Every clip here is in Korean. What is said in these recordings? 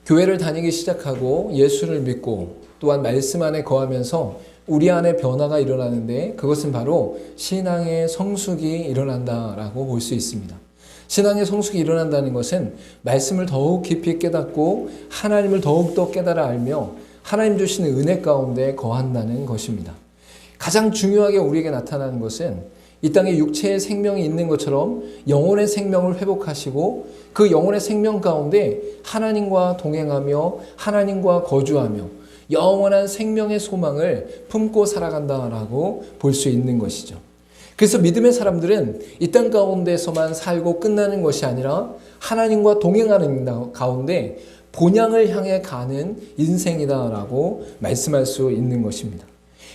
교회를 다니기 시작하고 예수를 믿고 또한 말씀 안에 거하면서 우리 안에 변화가 일어나는데 그것은 바로 신앙의 성숙이 일어난다라고 볼 수 있습니다. 신앙의 성숙이 일어난다는 것은 말씀을 더욱 깊이 깨닫고 하나님을 더욱더 깨달아 알며 하나님 주시는 은혜 가운데 거한다는 것입니다. 가장 중요하게 우리에게 나타나는 것은 이 땅에 육체의 생명이 있는 것처럼 영혼의 생명을 회복하시고 그 영혼의 생명 가운데 하나님과 동행하며 하나님과 거주하며 영원한 생명의 소망을 품고 살아간다라고 볼 수 있는 것이죠. 그래서 믿음의 사람들은 이 땅 가운데서만 살고 끝나는 것이 아니라 하나님과 동행하는 가운데 본향을 향해 가는 인생이다라고 말씀할 수 있는 것입니다.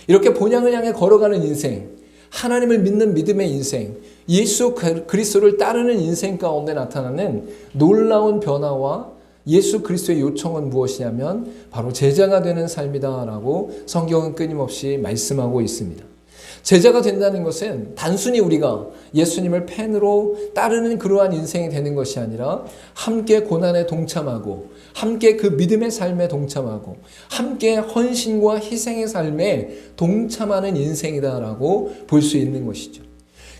이렇게 본향을 향해 걸어가는 인생, 하나님을 믿는 믿음의 인생, 예수 그리스도를 따르는 인생 가운데 나타나는 놀라운 변화와 예수 그리스도의 요청은 무엇이냐면 바로 제자가 되는 삶이다라고 성경은 끊임없이 말씀하고 있습니다. 제자가 된다는 것은 단순히 우리가 예수님을 팬으로 따르는 그러한 인생이 되는 것이 아니라 함께 고난에 동참하고 함께 그 믿음의 삶에 동참하고 함께 헌신과 희생의 삶에 동참하는 인생이다라고 볼 수 있는 것이죠.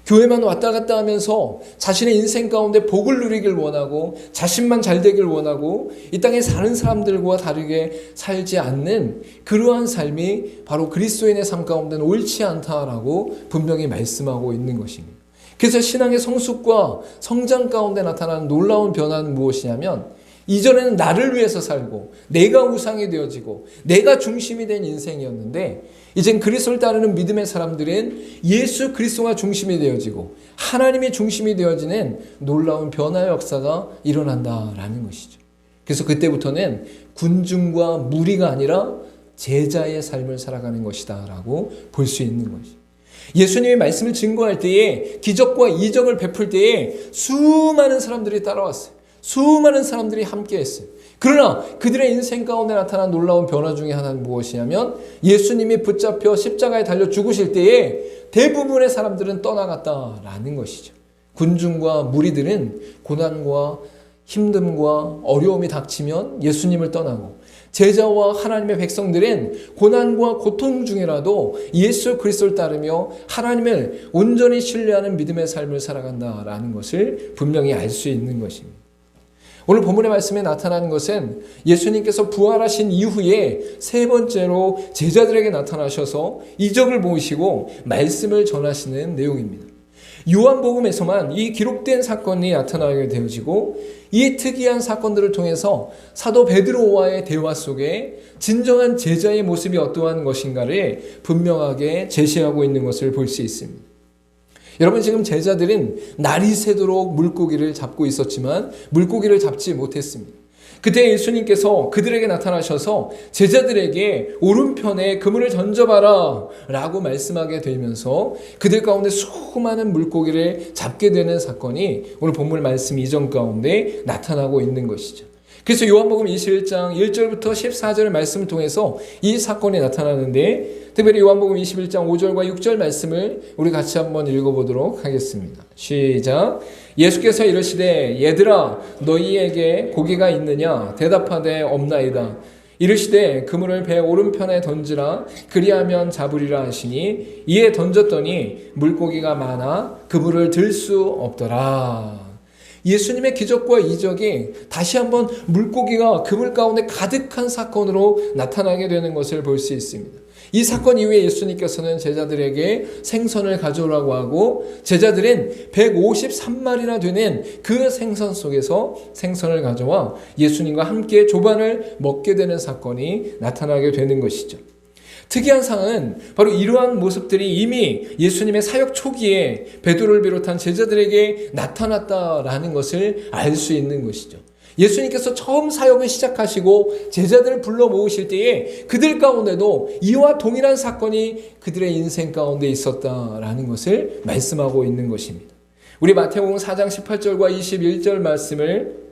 교회만 왔다 갔다 하면서 자신의 인생 가운데 복을 누리길 원하고 자신만 잘 되길 원하고 이 땅에 사는 사람들과 다르게 살지 않는 그러한 삶이 바로 그리스도인의 삶 가운데는 옳지 않다라고 분명히 말씀하고 있는 것입니다. 그래서 신앙의 성숙과 성장 가운데 나타나는 놀라운 변화는 무엇이냐면 이전에는 나를 위해서 살고 내가 우상이 되어지고 내가 중심이 된 인생이었는데 이젠 그리스도를 따르는 믿음의 사람들은 예수 그리스도가 중심이 되어지고 하나님이 중심이 되어지는 놀라운 변화의 역사가 일어난다라는 것이죠. 그래서 그때부터는 군중과 무리가 아니라 제자의 삶을 살아가는 것이다 라고 볼 수 있는 것이죠. 예수님이 말씀을 증거할 때에 기적과 이적을 베풀 때에 수많은 사람들이 따라왔어요. 수많은 사람들이 함께했어요. 그러나 그들의 인생 가운데 나타난 놀라운 변화 중에 하나는 무엇이냐면 예수님이 붙잡혀 십자가에 달려 죽으실 때에 대부분의 사람들은 떠나갔다라는 것이죠. 군중과 무리들은 고난과 힘듦과 어려움이 닥치면 예수님을 떠나고 제자와 하나님의 백성들은 고난과 고통 중이라도 예수 그리스도를 따르며 하나님을 온전히 신뢰하는 믿음의 삶을 살아간다라는 것을 분명히 알 수 있는 것입니다. 오늘 본문의 말씀에 나타나는 것은 예수님께서 부활하신 이후에 세 번째로 제자들에게 나타나셔서 이적을 보이시고 말씀을 전하시는 내용입니다. 요한복음에서만 이 기록된 사건이 나타나게 되어지고 이 특이한 사건들을 통해서 사도 베드로와의 대화 속에 진정한 제자의 모습이 어떠한 것인가를 분명하게 제시하고 있는 것을 볼 수 있습니다. 여러분, 지금 제자들은 날이 새도록 물고기를 잡고 있었지만 물고기를 잡지 못했습니다. 그때 예수님께서 그들에게 나타나셔서 제자들에게 오른편에 그물을 던져봐라 라고 말씀하게 되면서 그들 가운데 수많은 물고기를 잡게 되는 사건이 오늘 본문 말씀 이전 가운데 나타나고 있는 것이죠. 그래서 요한복음 21장 1절부터 14절의 말씀을 통해서 이 사건이 나타나는데 특별히 요한복음 21장 5절과 6절 말씀을 우리 같이 한번 읽어보도록 하겠습니다. 시작. 예수께서 이르시되 얘들아 너희에게 고기가 있느냐 대답하되 없나이다. 이르시되 그물을 배 오른편에 던지라 그리하면 잡으리라 하시니 이에 던졌더니 물고기가 많아 그물을 들 수 없더라. 예수님의 기적과 이적이 다시 한번 물고기가 그물 가운데 가득한 사건으로 나타나게 되는 것을 볼 수 있습니다. 이 사건 이후에 예수님께서는 제자들에게 생선을 가져오라고 하고 제자들은 153마리나 되는 그 생선 속에서 생선을 가져와 예수님과 함께 조반을 먹게 되는 사건이 나타나게 되는 것이죠. 특이한 사항은 바로 이러한 모습들이 이미 예수님의 사역 초기에 베드로를 비롯한 제자들에게 나타났다라는 것을 알 수 있는 것이죠. 예수님께서 처음 사역을 시작하시고 제자들을 불러 모으실 때에 그들 가운데도 이와 동일한 사건이 그들의 인생 가운데 있었다라는 것을 말씀하고 있는 것입니다. 우리 마태복음 4장 18절과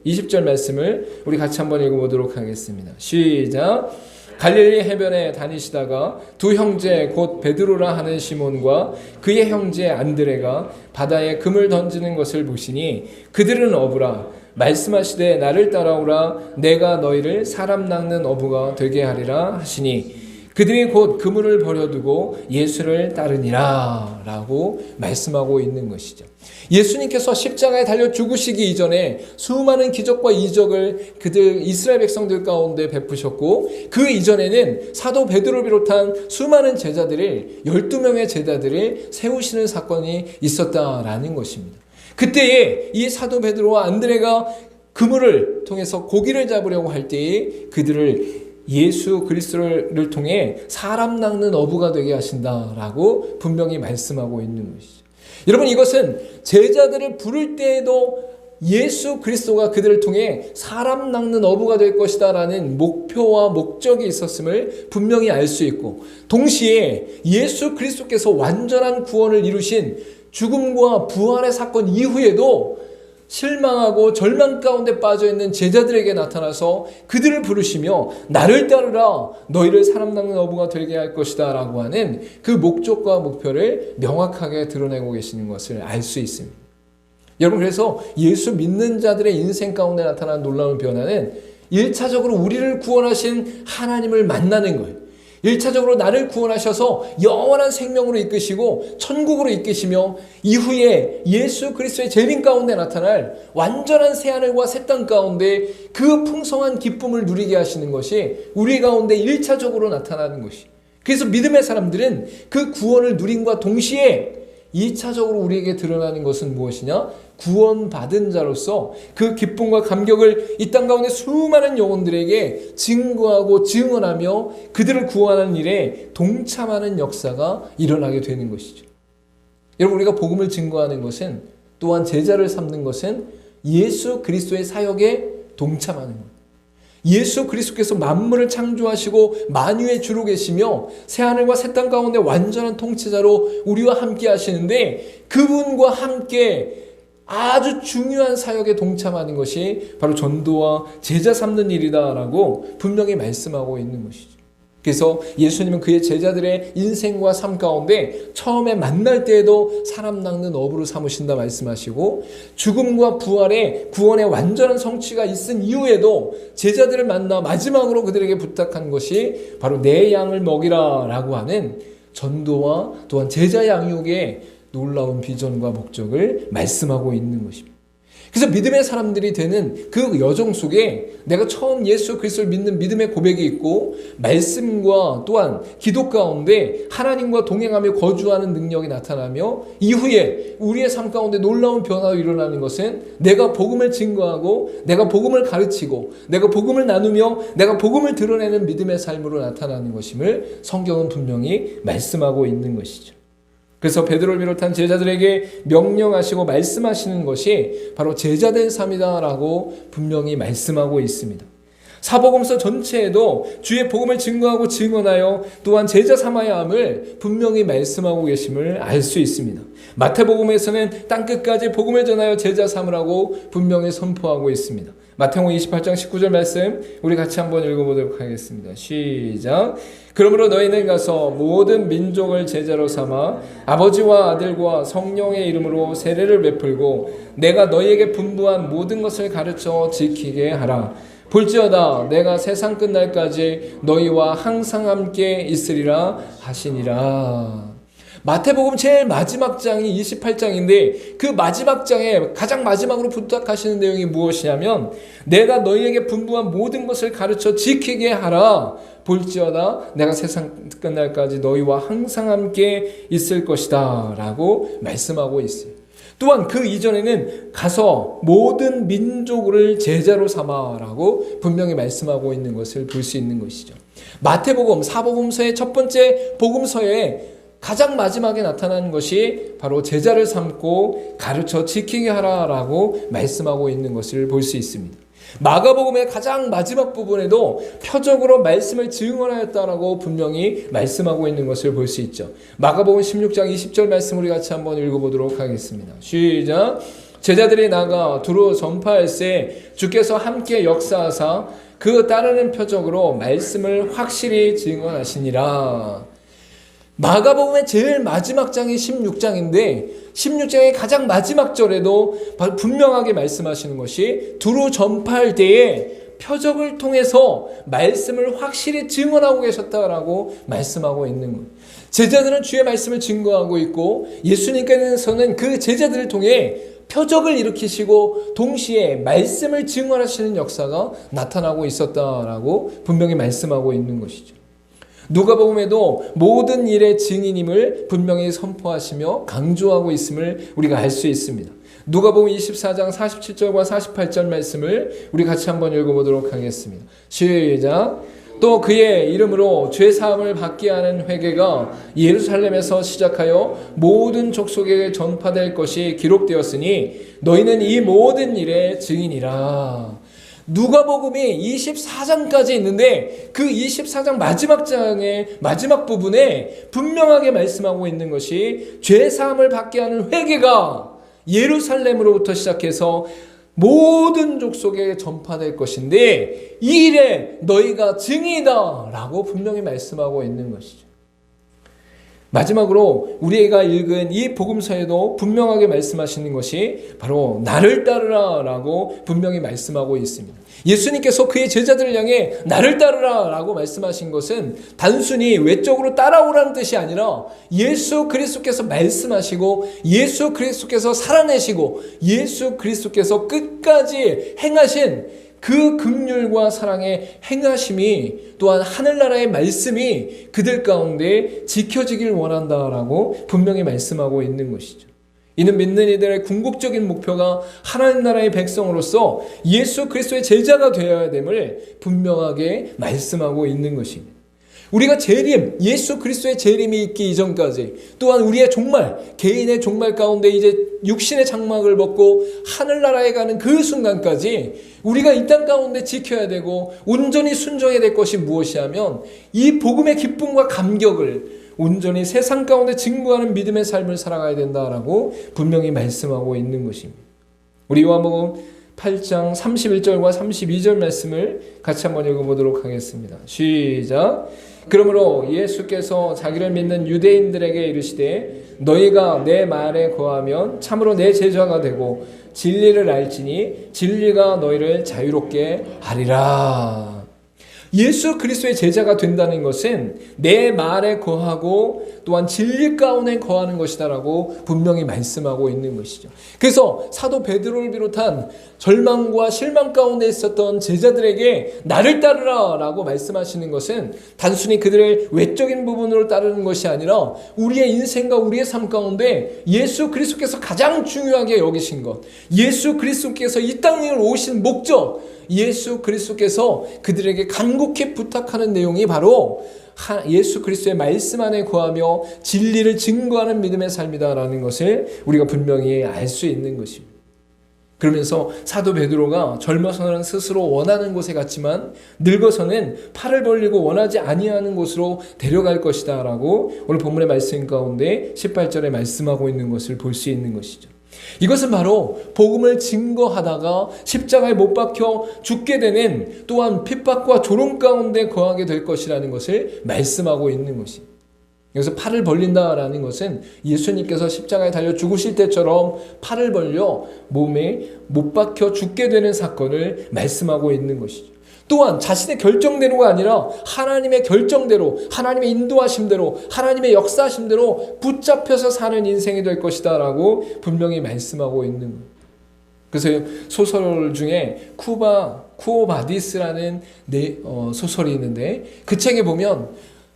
20절 말씀을 우리 같이 한번 읽어보도록 하겠습니다. 시작. 갈릴리 해변에 다니시다가 두 형제 곧 베드로라 하는 시몬과 그의 형제 안드레가 바다에 금을 던지는 것을 보시니 그들은 어부라 말씀하시되 나를 따라오라 내가 너희를 사람 낚는 어부가 되게 하리라 하시니 그들이 곧 그물을 버려두고 예수를 따르니라 라고 말씀하고 있는 것이죠. 예수님께서 십자가에 달려 죽으시기 이전에 수많은 기적과 이적을 그들 이스라엘 백성들 가운데 베푸셨고, 그 이전에는 사도 베드로를 비롯한 수많은 제자들을 12명의 제자들을 세우시는 사건이 있었다라는 것입니다. 그때에 이 사도 베드로와 안드레가 그물을 통해서 고기를 잡으려고 할 때에 그들을 예수 그리스도를 통해 사람 낚는 어부가 되게 하신다라고 분명히 말씀하고 있는 것이죠. 여러분, 이것은 제자들을 부를 때에도 예수 그리스도가 그들을 통해 사람 낚는 어부가 될 것이다라는 목표와 목적이 있었음을 분명히 알 수 있고, 동시에 예수 그리스도께서 완전한 구원을 이루신 죽음과 부활의 사건 이후에도 실망하고 절망 가운데 빠져있는 제자들에게 나타나서 그들을 부르시며 나를 따르라 너희를 사람 낚는 어부가 되게 할 것이다 라고 하는 그 목적과 목표를 명확하게 드러내고 계시는 것을 알 수 있습니다. 여러분, 그래서 예수 믿는 자들의 인생 가운데 나타난 놀라운 변화는 1차적으로 우리를 구원하신 하나님을 만나는 거예요. 1차적으로 나를 구원하셔서 영원한 생명으로 이끄시고 천국으로 이끄시며 이후에 예수 그리스도의 재림 가운데 나타날 완전한 새하늘과 새 땅 가운데 그 풍성한 기쁨을 누리게 하시는 것이 우리 가운데 1차적으로 나타나는 것이. 그래서 믿음의 사람들은 그 구원을 누림과 동시에 2차적으로 우리에게 드러나는 것은 무엇이냐? 구원받은 자로서 그 기쁨과 감격을 이 땅 가운데 수많은 영혼들에게 증거하고 증언하며 그들을 구원하는 일에 동참하는 역사가 일어나게 되는 것이죠. 여러분, 우리가 복음을 증거하는 것은, 또한 제자를 삼는 것은 예수 그리스도의 사역에 동참하는 것. 예수 그리스도께서 만물을 창조하시고 만유의 주로 계시며 새하늘과 새 땅 가운데 완전한 통치자로 우리와 함께 하시는데, 그분과 함께 아주 중요한 사역에 동참하는 것이 바로 전도와 제자 삼는 일이다라고 분명히 말씀하고 있는 것이죠. 그래서 예수님은 그의 제자들의 인생과 삶 가운데 처음에 만날 때에도 사람 낚는 어부로 삼으신다 말씀하시고, 죽음과 부활의 구원의 완전한 성취가 있은 이후에도 제자들을 만나 마지막으로 그들에게 부탁한 것이 바로 내 양을 먹이라 라고 하는 전도와 또한 제자 양육의 놀라운 비전과 목적을 말씀하고 있는 것입니다. 그래서 믿음의 사람들이 되는 그 여정 속에 내가 처음 예수 그리스도를 믿는 믿음의 고백이 있고, 말씀과 또한 기도 가운데 하나님과 동행하며 거주하는 능력이 나타나며, 이후에 우리의 삶 가운데 놀라운 변화가 일어나는 것은 내가 복음을 증거하고 내가 복음을 가르치고 내가 복음을 나누며 내가 복음을 드러내는 믿음의 삶으로 나타나는 것임을 성경은 분명히 말씀하고 있는 것이죠. 그래서 베드로를 비롯한 제자들에게 명령하시고 말씀하시는 것이 바로 제자된 삶이다라고 분명히 말씀하고 있습니다. 사복음서 전체에도 주의 복음을 증거하고 증언하여 또한 제자 삼아야 함을 분명히 말씀하고 계심을 알 수 있습니다. 마태복음에서는 땅끝까지 복음을 전하여 제자 삼으라고 분명히 선포하고 있습니다. 마태복음 28장 19절 말씀 우리 같이 한번 읽어보도록 하겠습니다. 시작. 그러므로 너희는 가서 모든 민족을 제자로 삼아 아버지와 아들과 성령의 이름으로 세례를 베풀고 내가 너희에게 분부한 모든 것을 가르쳐 지키게 하라. 볼지어다 내가 세상 끝날까지 너희와 항상 함께 있으리라 하시니라. 마태복음 제일 마지막 장이 28장인데 그 마지막 장에 가장 마지막으로 부탁하시는 내용이 무엇이냐면, 내가 너희에게 분부한 모든 것을 가르쳐 지키게 하라. 볼지어다 내가 세상 끝날까지 너희와 항상 함께 있을 것이다 라고 말씀하고 있어요. 또한 그 이전에는 가서 모든 민족을 제자로 삼아라고 분명히 말씀하고 있는 것을 볼 수 있는 것이죠. 마태복음 사복음서의 첫 번째 복음서에 가장 마지막에 나타나는 것이 바로 제자를 삼고 가르쳐 지키게 하라라고 말씀하고 있는 것을 볼 수 있습니다. 마가복음의 가장 마지막 부분에도 표적으로 말씀을 증언하였다라고 분명히 말씀하고 있는 것을 볼 수 있죠. 마가복음 16장 20절 말씀 우리 같이 한번 읽어보도록 하겠습니다. 시작. 제자들이 나가 두루 전파할세 주께서 함께 역사하사 그 따르는 표적으로 말씀을 확실히 증언하시니라. 마가복음의 제일 마지막 장이 16장인데 16장의 가장 마지막 절에도 분명하게 말씀하시는 것이 두루 전파할 때에 표적을 통해서 말씀을 확실히 증언하고 계셨다라고 말씀하고 있는 거예요. 제자들은 주의 말씀을 증거하고 있고 예수님께서는 그 제자들을 통해 표적을 일으키시고 동시에 말씀을 증언하시는 역사가 나타나고 있었다라고 분명히 말씀하고 있는 것이죠. 누가복음에도 모든 일의 증인임을 분명히 선포하시며 강조하고 있음을 우리가 알 수 있습니다. 누가복음 24장 47절과 48절 말씀을 우리 같이 한번 읽어보도록 하겠습니다. 시작. 또 그의 이름으로 죄사함을 받게 하는 회개가 예루살렘에서 시작하여 모든 족속에게 전파될 것이 기록되었으니 너희는 이 모든 일의 증인이라. 누가복음이 24장까지 있는데 그 24장 마지막 장의 마지막 부분에 분명하게 말씀하고 있는 것이 죄사함을 받게 하는 회개가 예루살렘으로부터 시작해서 모든 족속에 전파될 것인데 이 일에 너희가 증인이다 라고 분명히 말씀하고 있는 것이죠. 마지막으로 우리가 읽은 이 복음서에도 분명하게 말씀하시는 것이 바로 나를 따르라 라고 분명히 말씀하고 있습니다. 예수님께서 그의 제자들을 향해 나를 따르라 라고 말씀하신 것은 단순히 외적으로 따라오라는 뜻이 아니라 예수 그리스도께서 말씀하시고 예수 그리스도께서 살아내시고 예수 그리스도께서 끝까지 행하신 그 긍휼과 사랑의 행하심이 또한 하늘나라의 말씀이 그들 가운데 지켜지길 원한다라고 분명히 말씀하고 있는 것이죠. 이는 믿는 이들의 궁극적인 목표가 하나님 나라의 백성으로서 예수 그리스도의 제자가 되어야 됨을 분명하게 말씀하고 있는 것입니다. 우리가 재림, 예수 그리스도의 재림이 있기 이전까지 또한 우리의 종말, 개인의 종말 가운데 이제 육신의 장막을 벗고 하늘나라에 가는 그 순간까지 우리가 이 땅 가운데 지켜야 되고 온전히 순종해야 될 것이 무엇이 하면 이 복음의 기쁨과 감격을 온전히 세상 가운데 증거하는 믿음의 삶을 살아가야 된다라고 분명히 말씀하고 있는 것입니다. 우리 요한복음 8장 31절과 32절 말씀을 같이 한번 읽어보도록 하겠습니다. 시작. 그러므로 예수께서 자기를 믿는 유대인들에게 이르시되 너희가 내 말에 거하면 참으로 내 제자가 되고 진리를 알지니 진리가 너희를 자유롭게 하리라. 예수 그리스도의 제자가 된다는 것은 내 말에 거하고 또한 진리 가운데 거하는 것이다라고 분명히 말씀하고 있는 것이죠. 그래서 사도 베드로를 비롯한 절망과 실망 가운데 있었던 제자들에게 나를 따르라 라고 말씀하시는 것은 단순히 그들의 외적인 부분으로 따르는 것이 아니라 우리의 인생과 우리의 삶 가운데 예수 그리스도께서 가장 중요하게 여기신 것, 예수 그리스도께서 이 땅에 오신 목적, 예수 그리스도께서 그들에게 간곡히 부탁하는 내용이 바로 예수 그리스도의 말씀 안에 거하며 진리를 증거하는 믿음의 삶이다라는 것을 우리가 분명히 알 수 있는 것입니다. 그러면서 사도 베드로가 젊어서는 스스로 원하는 곳에 갔지만 늙어서는 팔을 벌리고 원하지 아니하는 곳으로 데려갈 것이다 라고 오늘 본문의 말씀 가운데 18절에 말씀하고 있는 것을 볼 수 있는 것이죠. 이것은 바로 복음을 증거하다가 십자가에 못 박혀 죽게 되는 또한 핍박과 조롱 가운데 거하게 될 것이라는 것을 말씀하고 있는 것입니다. 여기서 팔을 벌린다라는 것은 예수님께서 십자가에 달려 죽으실 때처럼 팔을 벌려 몸에 못 박혀 죽게 되는 사건을 말씀하고 있는 것이죠. 또한 자신의 결정대로가 아니라 하나님의 결정대로, 하나님의 인도하심대로, 하나님의 역사하심대로 붙잡혀서 사는 인생이 될 것이다 라고 분명히 말씀하고 있는 거예요. 그래서 소설 중에 쿠오바디스라는 소설이 있는데 그 책에 보면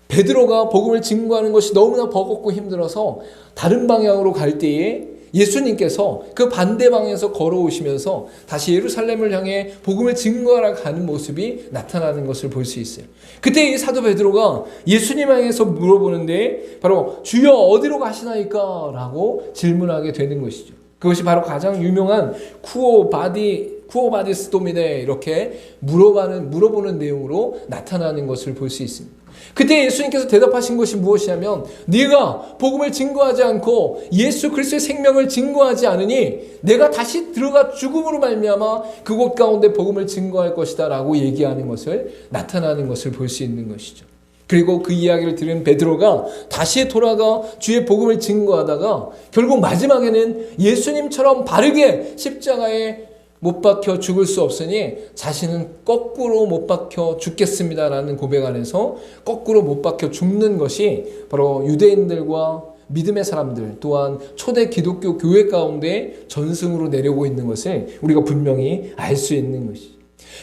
베드로가 복음을 증거하는 것이 너무나 버겁고 힘들어서 다른 방향으로 갈 때에 예수님께서 그 반대 방향에서 걸어오시면서 다시 예루살렘을 향해 복음을 증거하러 가는 모습이 나타나는 것을 볼 수 있어요. 그때 이 사도 베드로가 예수님 향해서 물어보는데 바로 주여 어디로 가시나이까? 라고 질문하게 되는 것이죠. 그것이 바로 가장 유명한 쿠오바디스 도미네 이렇게 물어보는 내용으로 나타나는 것을 볼 수 있습니다. 그때 예수님께서 대답하신 것이 무엇이냐면 네가 복음을 증거하지 않고 예수 그리스도의 생명을 증거하지 않으니 내가 다시 들어가 죽음으로 말미암아 그곳 가운데 복음을 증거할 것이다 라고 얘기하는 것을 나타나는 것을 볼 수 있는 것이죠. 그리고 그 이야기를 들은 베드로가 다시 돌아가 주의 복음을 증거하다가 결국 마지막에는 예수님처럼 바르게 십자가에 못 박혀 죽을 수 없으니 자신은 거꾸로 못 박혀 죽겠습니다라는 고백 안에서 거꾸로 못 박혀 죽는 것이 바로 유대인들과 믿음의 사람들 또한 초대 기독교 교회 가운데 전승으로 내려오고 있는 것을 우리가 분명히 알 수 있는 것이죠.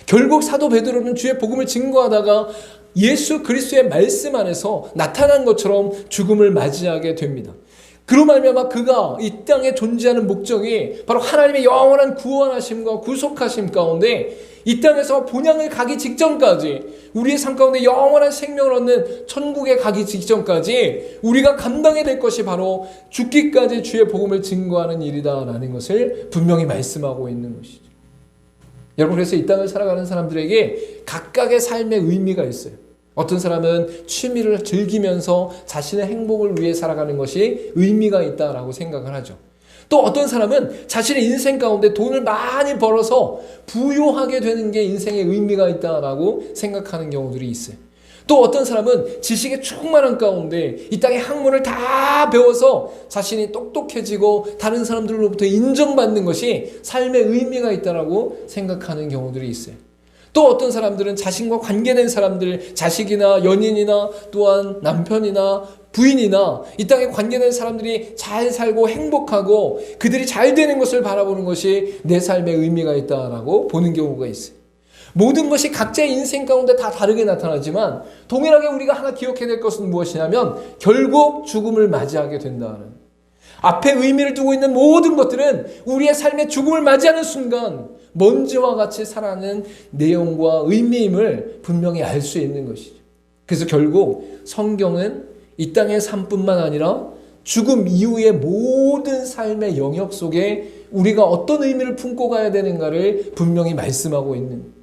결국 사도 베드로는 주의 복음을 증거하다가 예수 그리스도의 말씀 안에서 나타난 것처럼 죽음을 맞이하게 됩니다. 그로 말미암아 그가 이 땅에 존재하는 목적이 바로 하나님의 영원한 구원하심과 구속하심 가운데 이 땅에서 본향을 가기 직전까지 우리의 삶 가운데 영원한 생명을 얻는 천국에 가기 직전까지 우리가 감당해야 될 것이 바로 죽기까지 주의 복음을 증거하는 일이다라는 것을 분명히 말씀하고 있는 것이죠. 여러분, 그래서 이 땅을 살아가는 사람들에게 각각의 삶의 의미가 있어요. 어떤 사람은 취미를 즐기면서 자신의 행복을 위해 살아가는 것이 의미가 있다라고 생각을 하죠. 또 어떤 사람은 자신의 인생 가운데 돈을 많이 벌어서 부유하게 되는 게 인생의 의미가 있다라고 생각하는 경우들이 있어요. 또 어떤 사람은 지식의 충만한 가운데 이 땅의 학문을 다 배워서 자신이 똑똑해지고 다른 사람들로부터 인정받는 것이 삶의 의미가 있다라고 생각하는 경우들이 있어요. 또 어떤 사람들은 자신과 관계된 사람들, 자식이나 연인이나 또한 남편이나 부인이나 이 땅에 관계된 사람들이 잘 살고 행복하고 그들이 잘 되는 것을 바라보는 것이 내 삶의 의미가 있다라고 보는 경우가 있어요. 모든 것이 각자의 인생 가운데 다 다르게 나타나지만 동일하게 우리가 하나 기억해야 될 것은 무엇이냐면 결국 죽음을 맞이하게 된다는, 앞에 의미를 두고 있는 모든 것들은 우리의 삶의 죽음을 맞이하는 순간 먼지와 같이 살아가는 내용과 의미임을 분명히 알 수 있는 것이죠. 그래서 결국 성경은 이 땅의 삶뿐만 아니라 죽음 이후의 모든 삶의 영역 속에 우리가 어떤 의미를 품고 가야 되는가를 분명히 말씀하고 있는,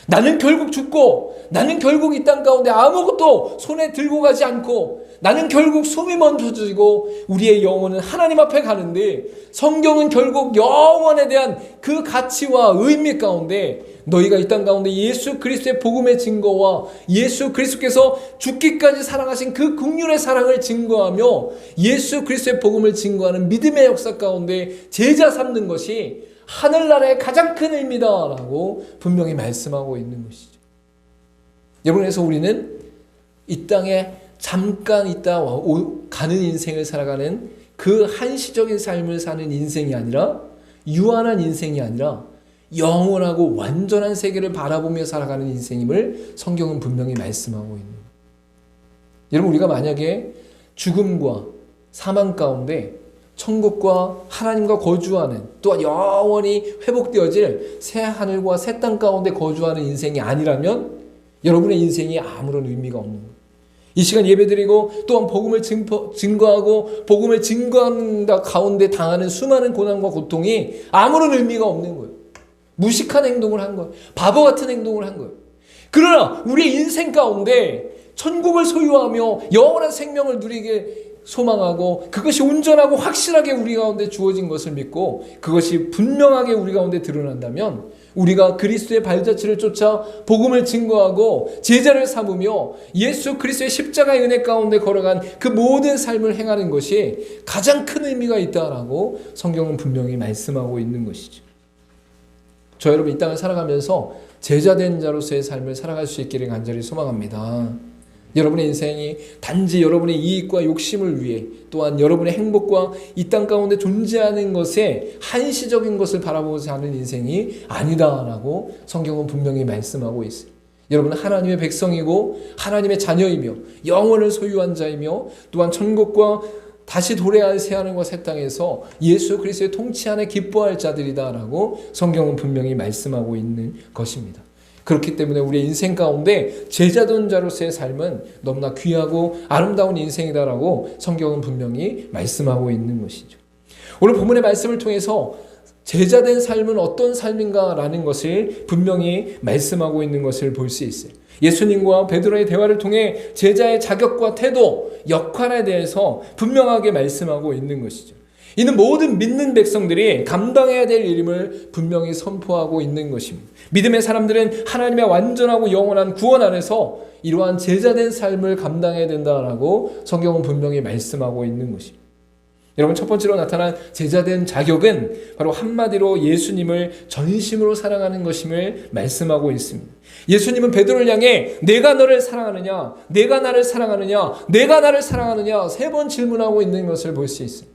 나는 결국 죽고 나는 결국 이 땅 가운데 아무것도 손에 들고 가지 않고 나는 결국 숨이 멈춰지고 우리의 영혼은 하나님 앞에 가는데, 성경은 결국 영원에 대한 그 가치와 의미 가운데 너희가 이 땅 가운데 예수 그리스도의 복음의 증거와 예수 그리스도께서 죽기까지 사랑하신 그 긍휼의 사랑을 증거하며 예수 그리스도의 복음을 증거하는 믿음의 역사 가운데 제자 삼는 것이 하늘나라의 가장 큰 의미다라고 분명히 말씀하고 있는 것이죠. 여러분, 그래서 우리는 이 땅에 잠깐 있다 가는 인생을 살아가는 그 한시적인 삶을 사는 인생이 아니라, 유한한 인생이 아니라 영원하고 완전한 세계를 바라보며 살아가는 인생임을 성경은 분명히 말씀하고 있는 거예요. 여러분, 우리가 만약에 죽음과 사망 가운데 천국과 하나님과 거주하는, 또한 영원히 회복되어질 새 하늘과 새 땅 가운데 거주하는 인생이 아니라면 여러분의 인생이 아무런 의미가 없는 거예요. 이 시간 예배드리고 또한 복음을 증거하고 복음을 증거하는 가운데 당하는 수많은 고난과 고통이 아무런 의미가 없는 거예요. 무식한 행동을 한 거예요. 바보 같은 행동을 한 거예요. 그러나 우리의 인생 가운데 천국을 소유하며 영원한 생명을 누리게 소망하고 그것이 온전하고 확실하게 우리 가운데 주어진 것을 믿고 그것이 분명하게 우리 가운데 드러난다면 우리가 그리스도의 발자취를 쫓아 복음을 증거하고 제자를 삼으며 예수 그리스도의 십자가의 은혜 가운데 걸어간 그 모든 삶을 행하는 것이 가장 큰 의미가 있다라고 성경은 분명히 말씀하고 있는 것이죠. 저 여러분, 이 땅을 살아가면서 제자된 자로서의 삶을 살아갈 수 있기를 간절히 소망합니다. 여러분의 인생이 단지 여러분의 이익과 욕심을 위해, 또한 여러분의 행복과 이 땅 가운데 존재하는 것에 한시적인 것을 바라보고자 하는 인생이 아니다라고 성경은 분명히 말씀하고 있어요. 여러분은 하나님의 백성이고 하나님의 자녀이며 영원을 소유한 자이며 또한 천국과 다시 도래할 새하늘과 새 땅에서 예수 그리스도의 통치 안에 기뻐할 자들이다라고 성경은 분명히 말씀하고 있는 것입니다. 그렇기 때문에 우리의 인생 가운데 제자된 자로서의 삶은 너무나 귀하고 아름다운 인생이다라고 성경은 분명히 말씀하고 있는 것이죠. 오늘 본문의 말씀을 통해서 제자된 삶은 어떤 삶인가라는 것을 분명히 말씀하고 있는 것을 볼 수 있어요. 예수님과 베드로의 대화를 통해 제자의 자격과 태도, 역할에 대해서 분명하게 말씀하고 있는 것이죠. 이는 모든 믿는 백성들이 감당해야 될 일임을 분명히 선포하고 있는 것입니다. 믿음의 사람들은 하나님의 완전하고 영원한 구원 안에서 이러한 제자된 삶을 감당해야 된다라고 성경은 분명히 말씀하고 있는 것입니다. 여러분, 첫 번째로 나타난 제자된 자격은 바로 한마디로 예수님을 전심으로 사랑하는 것임을 말씀하고 있습니다. 예수님은 베드로를 향해 내가 너를 사랑하느냐, 내가 나를 사랑하느냐, 내가 나를 사랑하느냐 3번 질문하고 있는 것을 볼 수 있습니다.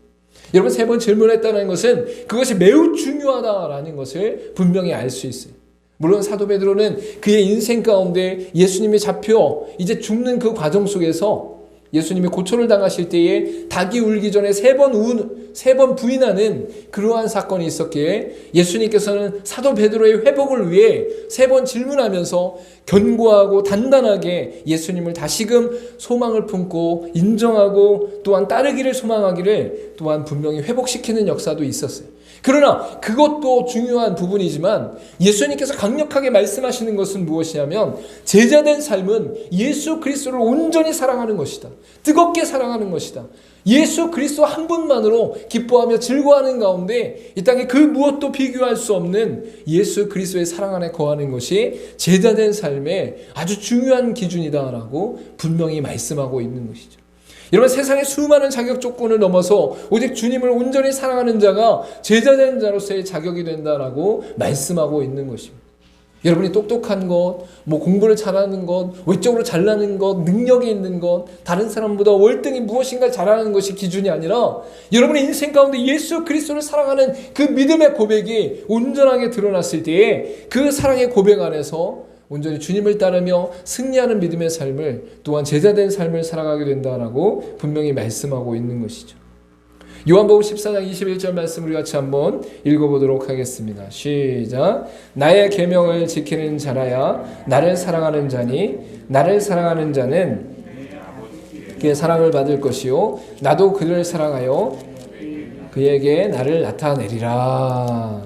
여러분, 3번 질문했다는 것은 그것이 매우 중요하다라는 것을 분명히 알 수 있어요. 물론 사도 베드로는 그의 인생 가운데 예수님이 잡혀 이제 죽는 그 과정 속에서 예수님이 고초를 당하실 때에 닭이 울기 전에 3번 부인하는 그러한 사건이 있었기에 예수님께서는 사도 베드로의 회복을 위해 3번 질문하면서 견고하고 단단하게 예수님을 다시금 소망을 품고 인정하고 또한 따르기를 소망하기를 또한 분명히 회복시키는 역사도 있었어요. 그러나 그것도 중요한 부분이지만 예수님께서 강력하게 말씀하시는 것은 무엇이냐면 제자된 삶은 예수 그리스도를 온전히 사랑하는 것이다. 뜨겁게 사랑하는 것이다. 예수 그리스도 한 분만으로 기뻐하며 즐거워하는 가운데 이 땅에 그 무엇도 비교할 수 없는 예수 그리스도의 사랑 안에 거하는 것이 제자된 삶의 아주 중요한 기준이다라고 분명히 말씀하고 있는 것이죠. 여러분, 세상의 수많은 자격 조건을 넘어서 오직 주님을 온전히 사랑하는 자가 제자된 자로서의 자격이 된다라고 말씀하고 있는 것입니다. 여러분이 똑똑한 것, 공부를 잘하는 것, 외적으로 잘나는 것, 능력이 있는 것, 다른 사람보다 월등히 무엇인가 잘하는 것이 기준이 아니라 여러분의 인생 가운데 예수 그리스도를 사랑하는 그 믿음의 고백이 온전하게 드러났을 때에 그 사랑의 고백 안에서 온전히 주님을 따르며 승리하는 믿음의 삶을 또한 제자된 삶을 살아가게 된다라고 분명히 말씀하고 있는 것이죠. 요한복음 14장 21절 말씀 우리 같이 한번 읽어보도록 하겠습니다. 시작. 나의 계명을 지키는 자라야 나를 사랑하는 자니 나를 사랑하는 자는 그의 사랑을 받을 것이요 나도 그를 사랑하여 그에게 나를 나타내리라.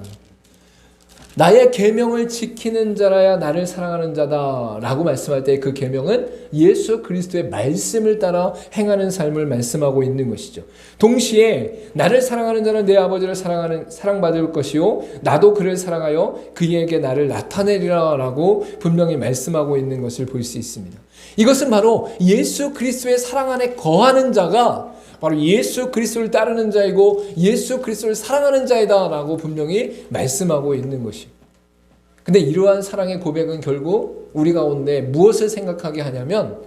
나의 계명을 지키는 자라야 나를 사랑하는 자다 라고 말씀할 때 그 계명은 예수 그리스도의 말씀을 따라 행하는 삶을 말씀하고 있는 것이죠. 동시에 나를 사랑하는 자는 내 아버지를 사랑받을 것이요 나도 그를 사랑하여 그에게 나를 나타내리라 라고 분명히 말씀하고 있는 것을 볼 수 있습니다. 이것은 바로 예수 그리스도의 사랑 안에 거하는 자가 바로 예수 그리스도를 따르는 자이고 예수 그리스도를 사랑하는 자이다 라고 분명히 말씀하고 있는 것이에요. 근데 이러한 사랑의 고백은 결국 우리 가운데 무엇을 생각하게 하냐면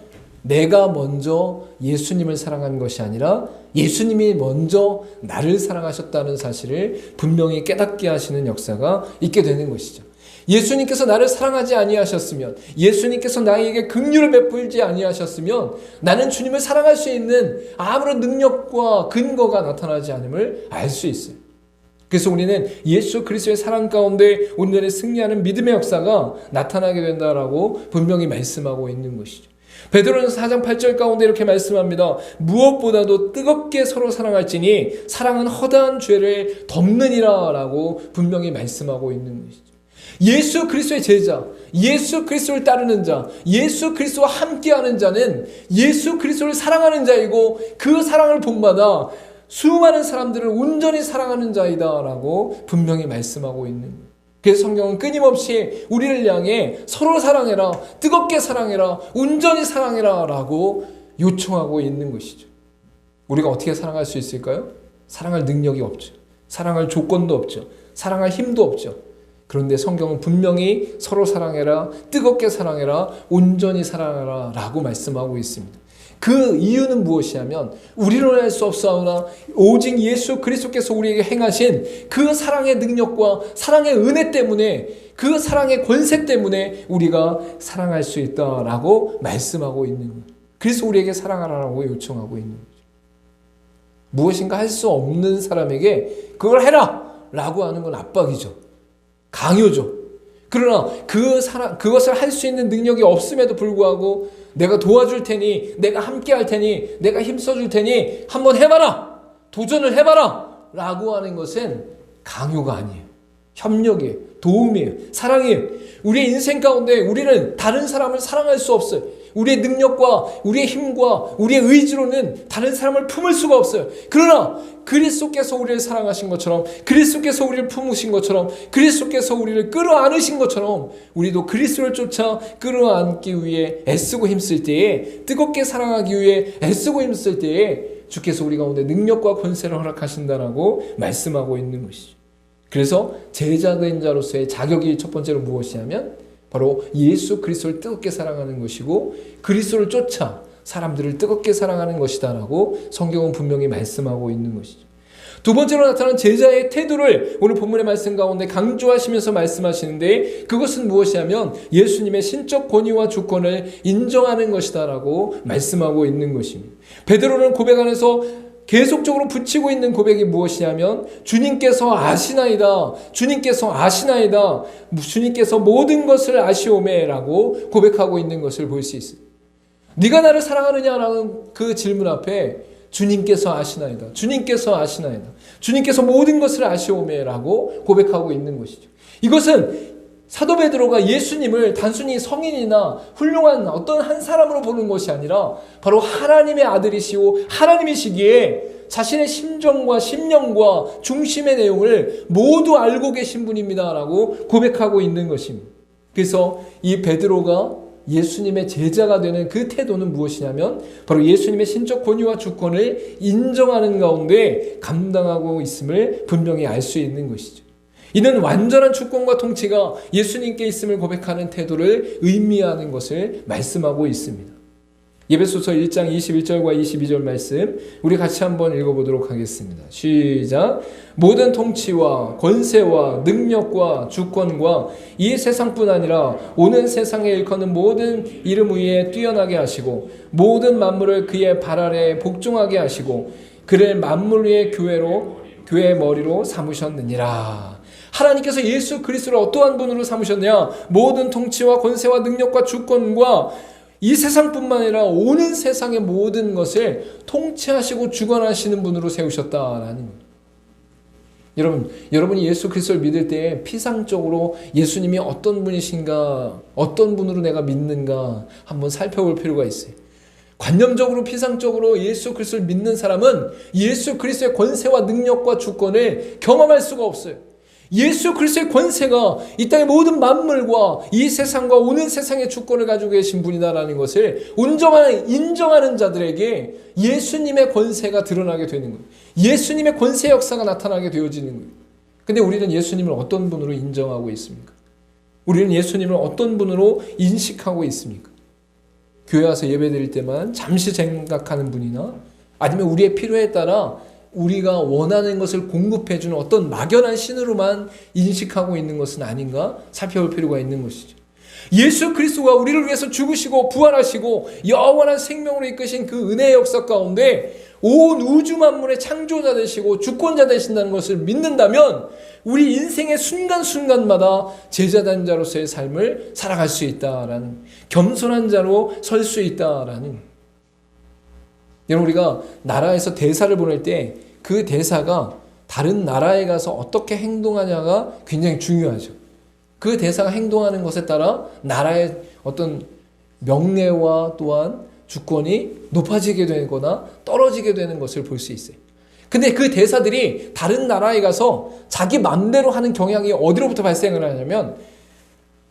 내가 먼저 예수님을 사랑한 것이 아니라 예수님이 먼저 나를 사랑하셨다는 사실을 분명히 깨닫게 하시는 역사가 있게 되는 것이죠. 예수님께서 나를 사랑하지 아니하셨으면, 예수님께서 나에게 긍휼을 베풀지 아니하셨으면 나는 주님을 사랑할 수 있는 아무런 능력과 근거가 나타나지 않음을 알 수 있어요. 그래서 우리는 예수 그리스도의 사랑 가운데 온전히 승리하는 믿음의 역사가 나타나게 된다라고 분명히 말씀하고 있는 것이죠. 베드로는 4장 8절 가운데 이렇게 말씀합니다. 무엇보다도 뜨겁게 서로 사랑할지니 사랑은 허다한 죄를 덮느니라 라고 분명히 말씀하고 있는 것이죠. 예수 그리스도의 제자, 예수 그리스도를 따르는 자, 예수 그리스도와 함께하는 자는 예수 그리스도를 사랑하는 자이고 그 사랑을 본받아 수많은 사람들을 온전히 사랑하는 자이다 라고 분명히 말씀하고 있는 거예요. 그래서 성경은 끊임없이 우리를 향해 서로 사랑해라, 뜨겁게 사랑해라, 온전히 사랑해라 라고 요청하고 있는 것이죠. 우리가 어떻게 사랑할 수 있을까요? 사랑할 능력이 없죠. 사랑할 조건도 없죠. 사랑할 힘도 없죠. 그런데 성경은 분명히 서로 사랑해라, 뜨겁게 사랑해라, 온전히 사랑해라 라고 말씀하고 있습니다. 그 이유는 무엇이냐면 우리로는 할 수 없사오나 오직 예수 그리스도께서 우리에게 행하신 그 사랑의 능력과 사랑의 은혜 때문에 그 사랑의 권세 때문에 우리가 사랑할 수 있다라고 말씀하고 있는 거예요. 그래서 우리에게 사랑하라고 요청하고 있는 거죠. 무엇인가 할 수 없는 사람에게 그걸 해라 라고 하는 건 압박이죠. 강요죠. 그러나 그것을 할 수 있는 능력이 없음에도 불구하고 내가 도와줄 테니, 내가 함께 할 테니, 내가 힘써줄 테니 한번 해봐라! 도전을 해봐라! 라고 하는 것은 강요가 아니에요. 협력이에요. 도움이에요. 사랑이에요. 우리의 인생 가운데 우리는 다른 사람을 사랑할 수 없어요. 우리의 능력과 우리의 힘과 우리의 의지로는 다른 사람을 품을 수가 없어요. 그러나 그리스도께서 우리를 사랑하신 것처럼, 그리스도께서 우리를 품으신 것처럼, 그리스도께서 우리를 끌어안으신 것처럼 우리도 그리스도를 쫓아 끌어안기 위해 애쓰고 힘쓸 때에, 뜨겁게 사랑하기 위해 애쓰고 힘쓸 때에 주께서 우리 가운데 능력과 권세를 허락하신다라고 말씀하고 있는 것이죠. 그래서 제자된 자로서의 자격이 첫 번째로 무엇이냐면 바로 예수 그리스도를 뜨겁게 사랑하는 것이고 그리스도를 쫓아 사람들을 뜨겁게 사랑하는 것이다라고 성경은 분명히 말씀하고 있는 것이죠. 두 번째로 나타난 제자의 태도를 오늘 본문의 말씀 가운데 강조하시면서 말씀하시는데 그것은 무엇이냐면 예수님의 신적 권위와 주권을 인정하는 것이다라고 말씀하고 있는 것입니다. 베드로는 고백 안에서 계속적으로 붙이고 있는 고백이 무엇이냐면 주님께서 아시나이다. 주님께서 아시나이다. 주님께서 모든 것을 아시오매라고 고백하고 있는 것을 볼 수 있어요. 네가 나를 사랑하느냐라는 그 질문 앞에 주님께서 아시나이다. 주님께서 아시나이다. 주님께서 모든 것을 아시오매라고 고백하고 있는 것이죠. 이것은 사도 베드로가 예수님을 단순히 성인이나 훌륭한 어떤 한 사람으로 보는 것이 아니라 바로 하나님의 아들이시오 하나님이시기에 자신의 심정과 심령과 중심의 내용을 모두 알고 계신 분입니다라고 고백하고 있는 것입니다. 그래서 이 베드로가 예수님의 제자가 되는 그 태도는 무엇이냐면 바로 예수님의 신적 권위와 주권을 인정하는 가운데 감당하고 있음을 분명히 알 수 있는 것이죠. 이는 완전한 주권과 통치가 예수님께 있음을 고백하는 태도를 의미하는 것을 말씀하고 있습니다. 에베소서 1장 21절과 22절 말씀 우리 같이 한번 읽어보도록 하겠습니다. 시작. 모든 통치와 권세와 능력과 주권과 이 세상뿐 아니라 오는 세상에 일컫는 모든 이름 위에 뛰어나게 하시고 모든 만물을 그의 발 아래에 복종하게 하시고 그를 만물 위의 교회의 머리로 삼으셨느니라. 하나님께서 예수 그리스도를 어떠한 분으로 삼으셨냐? 모든 통치와 권세와 능력과 주권과 이 세상뿐만 아니라 오는 세상의 모든 것을 통치하시고 주관하시는 분으로 세우셨다라는 거예요. 여러분이 예수 그리스도를 믿을 때 피상적으로 예수님이 어떤 분이신가, 어떤 분으로 내가 믿는가 한번 살펴볼 필요가 있어요. 관념적으로 피상적으로 예수 그리스도를 믿는 사람은 예수 그리스도의 권세와 능력과 주권을 경험할 수가 없어요. 예수 그리스도의 권세가 이 땅의 모든 만물과 이 세상과 오는 세상의 주권을 가지고 계신 분이다라는 것을 인정하는 자들에게 예수님의 권세가 드러나게 되는 거예요. 예수님의 권세 역사가 나타나게 되어지는 거예요. 근데 우리는 예수님을 어떤 분으로 인정하고 있습니까? 우리는 예수님을 어떤 분으로 인식하고 있습니까? 교회 와서 예배 드릴 때만 잠시 생각하는 분이나 아니면 우리의 필요에 따라 우리가 원하는 것을 공급해주는 어떤 막연한 신으로만 인식하고 있는 것은 아닌가 살펴볼 필요가 있는 것이죠. 예수 그리스도가 우리를 위해서 죽으시고 부활하시고 영원한 생명으로 이끄신 그 은혜의 역사 가운데 온 우주 만물의 창조자 되시고 주권자 되신다는 것을 믿는다면 우리 인생의 순간순간마다 제자된 자로서의 삶을 살아갈 수 있다라는, 겸손한 자로 설 수 있다라는. 여러분, 우리가 나라에서 대사를 보낼 때 그 대사가 다른 나라에 가서 어떻게 행동하냐가 굉장히 중요하죠. 그 대사가 행동하는 것에 따라 나라의 어떤 명예와 또한 주권이 높아지게 되거나 떨어지게 되는 것을 볼 수 있어요. 근데 그 대사들이 다른 나라에 가서 자기 맘대로 하는 경향이 어디로부터 발생을 하냐면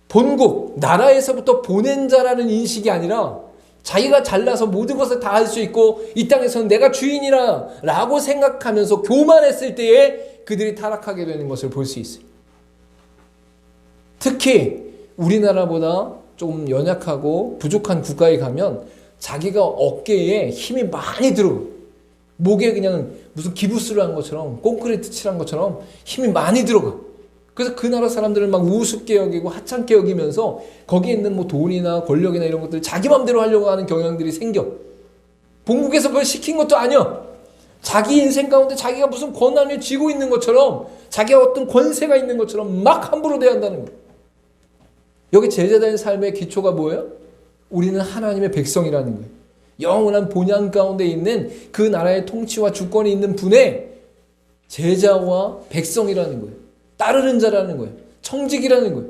본국, 나라에서부터 보낸 자라는 인식이 아니라 자기가 잘나서 모든 것을 다 할 수 있고 이 땅에서는 내가 주인이라 라고 생각하면서 교만했을 때에 그들이 타락하게 되는 것을 볼 수 있어요. 특히 우리나라보다 좀 연약하고 부족한 국가에 가면 자기가 어깨에 힘이 많이 들어, 목에 그냥 무슨 기부스를 한 것처럼 콘크리트 칠한 것처럼 힘이 많이 들어가. 그래서 그 나라 사람들을 막 우습게 여기고 하찮게 여기면서 거기에 있는 뭐 돈이나 권력이나 이런 것들 자기 맘대로 하려고 하는 경향들이 생겨. 본국에서 그걸 시킨 것도 아니야. 자기 인생 가운데 자기가 무슨 권한을 쥐고 있는 것처럼, 자기가 어떤 권세가 있는 것처럼 막 함부로 대한다는 거예요. 여기 제자된 삶의 기초가 뭐예요? 우리는 하나님의 백성이라는 거예요. 영원한 본향 가운데 있는 그 나라의 통치와 주권이 있는 분의 제자와 백성이라는 거예요. 따르는 자라는 거예요. 청직이라는 거예요.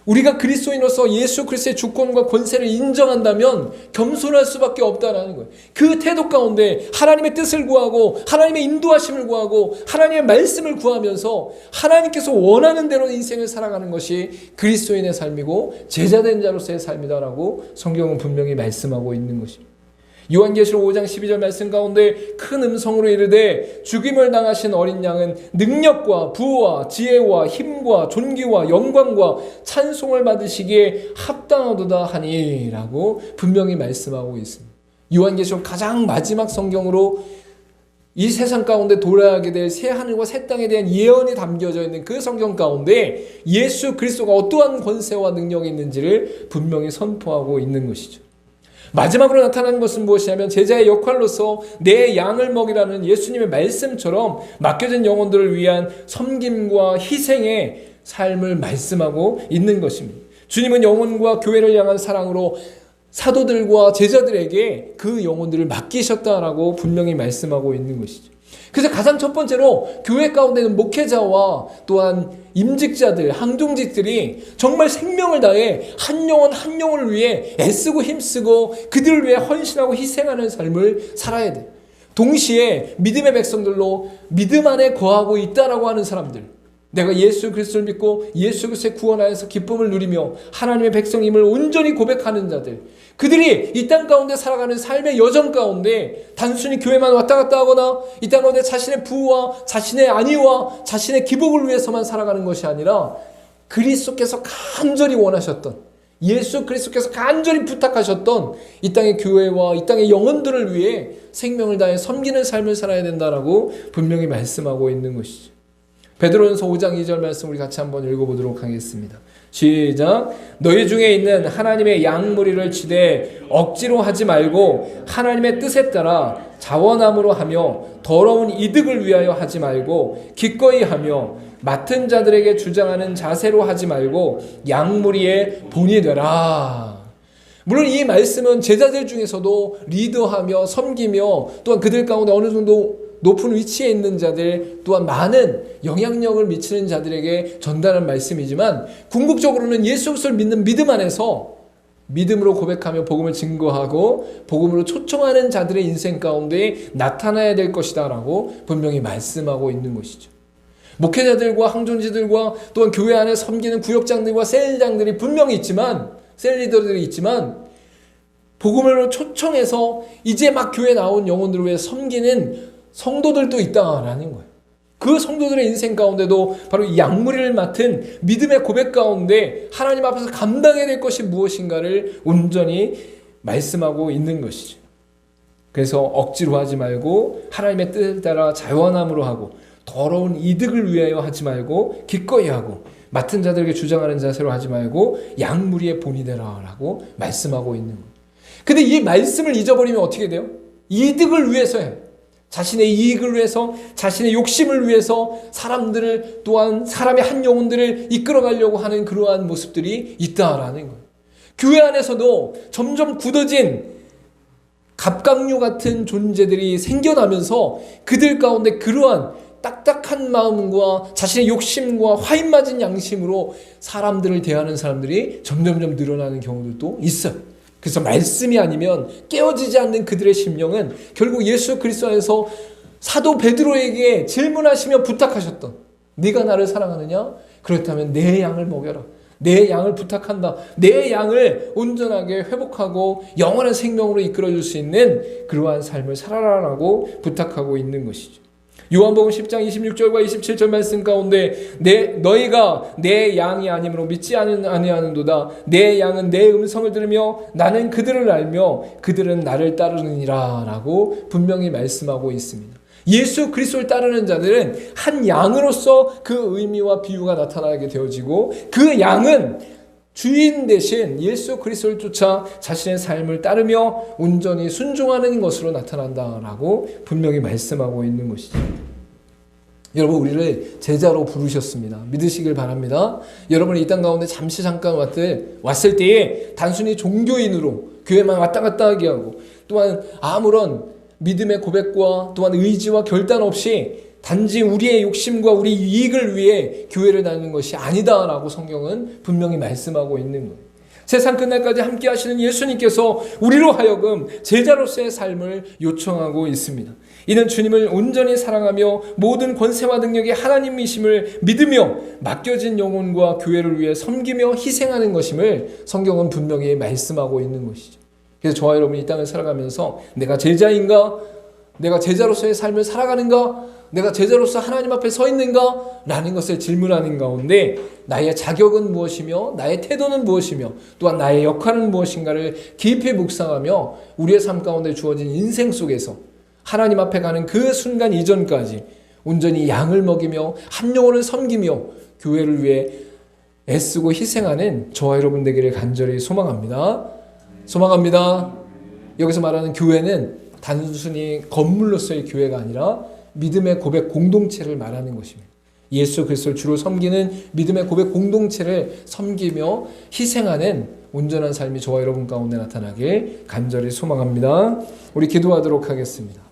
우리가 그리스도인으로서 예수 그리스도의 주권과 권세를 인정한다면 겸손할 수밖에 없다라는 거예요. 그 태도 가운데 하나님의 뜻을 구하고 하나님의 인도하심을 구하고 하나님의 말씀을 구하면서 하나님께서 원하는 대로 인생을 살아가는 것이 그리스도인의 삶이고 제자된 자로서의 삶이다라고 성경은 분명히 말씀하고 있는 것입니다. 요한계시록 5장 12절 말씀 가운데 큰 음성으로 이르되 죽임을 당하신 어린 양은 능력과 부와 지혜와 힘과 존귀와 영광과 찬송을 받으시기에 합당하도다 하니라고 분명히 말씀하고 있습니다. 요한계시록 가장 마지막 성경으로 이 세상 가운데 도래하게 될 새 하늘과 새 땅에 대한 예언이 담겨져 있는 그 성경 가운데 예수 그리스도가 어떠한 권세와 능력이 있는지를 분명히 선포하고 있는 것이죠. 마지막으로 나타나는 것은 무엇이냐면 제자의 역할로서 내 양을 먹이라는 예수님의 말씀처럼 맡겨진 영혼들을 위한 섬김과 희생의 삶을 말씀하고 있는 것입니다. 주님은 영혼과 교회를 향한 사랑으로 사도들과 제자들에게 그 영혼들을 맡기셨다라고 분명히 말씀하고 있는 것이죠. 그래서 가장 첫 번째로 교회 가운데는 목회자와 또한 임직자들, 항종직들이 정말 생명을 다해 한 영혼 한 영혼을 위해 애쓰고 힘쓰고 그들을 위해 헌신하고 희생하는 삶을 살아야 돼. 동시에 믿음의 백성들로 믿음 안에 거하고 있다라고 하는 사람들, 내가 예수 그리스도를 믿고 예수 그리스도의 구원 안에서 기쁨을 누리며 하나님의 백성임을 온전히 고백하는 자들, 그들이 이 땅 가운데 살아가는 삶의 여정 가운데 단순히 교회만 왔다 갔다 하거나 이 땅 가운데 자신의 부와 자신의 안위와 자신의 기복을 위해서만 살아가는 것이 아니라 그리스도께서 간절히 원하셨던, 예수 그리스도께서 간절히 부탁하셨던 이 땅의 교회와 이 땅의 영혼들을 위해 생명을 다해 섬기는 삶을 살아야 된다라고 분명히 말씀하고 있는 것이죠. 베드로전서 5장 2절 말씀 우리 같이 한번 읽어보도록 하겠습니다. 시작. 너희 중에 있는 하나님의 양무리를 치되 억지로 하지 말고 하나님의 뜻에 따라 자원함으로 하며 더러운 이득을 위하여 하지 말고 기꺼이 하며 맡은 자들에게 주장하는 자세로 하지 말고 양무리의 본이 되라. 물론 이 말씀은 제자들 중에서도 리더하며 섬기며 또한 그들 가운데 어느 정도 높은 위치에 있는 자들 또한 많은 영향력을 미치는 자들에게 전달한 말씀이지만 궁극적으로는 예수 그리스도를 믿는 믿음 안에서 믿음으로 고백하며 복음을 증거하고 복음으로 초청하는 자들의 인생 가운데 나타나야 될 것이다 라고 분명히 말씀하고 있는 것이죠. 목회자들과 항존지들과 또한 교회 안에 섬기는 구역장들과 셀장들이 분명히 있지만, 셀 리더들이 있지만 복음으로 초청해서 이제 막 교회에 나온 영혼들을 위해 섬기는 성도들도 있다라는 거예요. 그 성도들의 인생 가운데도 바로 이 양무리를 맡은 믿음의 고백 가운데 하나님 앞에서 감당해야 될 것이 무엇인가를 온전히 말씀하고 있는 것이죠. 그래서 억지로 하지 말고 하나님의 뜻에 따라 자원함으로 하고 더러운 이득을 위하여 하지 말고 기꺼이 하고 맡은 자들에게 주장하는 자세로 하지 말고 양무리의 본이 되라라고 말씀하고 있는 거예요. 근데 이 말씀을 잊어버리면 어떻게 돼요? 이득을 위해서 해요. 자신의 이익을 위해서, 자신의 욕심을 위해서 사람들을 또한 사람의 한 영혼들을 이끌어가려고 하는 그러한 모습들이 있다라는 거예요. 교회 안에서도 점점 굳어진 갑각류 같은 존재들이 생겨나면서 그들 가운데 그러한 딱딱한 마음과 자신의 욕심과 화인맞은 양심으로 사람들을 대하는 사람들이 점점점 늘어나는 경우들도 있어요. 그래서 말씀이 아니면 깨어지지 않는 그들의 심령은 결국 예수 그리스도 안에서 사도 베드로에게 질문하시며 부탁하셨던, 네가 나를 사랑하느냐? 그렇다면 내 양을 먹여라. 내 양을 부탁한다. 내 양을 온전하게 회복하고 영원한 생명으로 이끌어줄 수 있는 그러한 삶을 살아라라고 부탁하고 있는 것이죠. 요한복음 10장 26절과 27절 말씀 가운데 너희가 내 양이 아니므로 믿지 아니하는도다. 내 양은 내 음성을 들으며 나는 그들을 알며 그들은 나를 따르느니라 라고 분명히 말씀하고 있습니다. 예수 그리스도를 따르는 자들은 한 양으로서 그 의미와 비유가 나타나게 되어지고 그 양은 주인 대신 예수 그리스도를 쫓아 자신의 삶을 따르며 온전히 순종하는 것으로 나타난다라고 분명히 말씀하고 있는 것이죠. 여러분, 우리를 제자로 부르셨습니다. 믿으시길 바랍니다. 여러분이 이 땅 가운데 잠시 잠깐 왔을 때에 단순히 종교인으로 교회만 왔다 갔다 하게 하고 또한 아무런 믿음의 고백과 또한 의지와 결단 없이 단지 우리의 욕심과 우리 이익을 위해 교회를 다니는 것이 아니다라고 성경은 분명히 말씀하고 있는 거예요. 세상 끝날까지 함께 하시는 예수님께서 우리로 하여금 제자로서의 삶을 요청하고 있습니다. 이는 주님을 온전히 사랑하며 모든 권세와 능력이 하나님이심을 믿으며 맡겨진 영혼과 교회를 위해 섬기며 희생하는 것임을 성경은 분명히 말씀하고 있는 것이죠. 그래서 저와 여러분이 이 땅을 살아가면서 내가 제자인가? 내가 제자로서의 삶을 살아가는가? 내가 제자로서 하나님 앞에 서 있는가? 라는 것을 질문하는 가운데 나의 자격은 무엇이며 나의 태도는 무엇이며 또한 나의 역할은 무엇인가를 깊이 묵상하며 우리의 삶 가운데 주어진 인생 속에서 하나님 앞에 가는 그 순간 이전까지 온전히 양을 먹이며 한 영혼을 섬기며 교회를 위해 애쓰고 희생하는 저와 여러분 되기를 간절히 소망합니다. 여기서 말하는 교회는 단순히 건물로서의 교회가 아니라 믿음의 고백 공동체를 말하는 것입니다. 예수 그리스도를 주로 섬기는 믿음의 고백 공동체를 섬기며 희생하는 온전한 삶이 저와 여러분 가운데 나타나길 간절히 소망합니다. 우리 기도하도록 하겠습니다.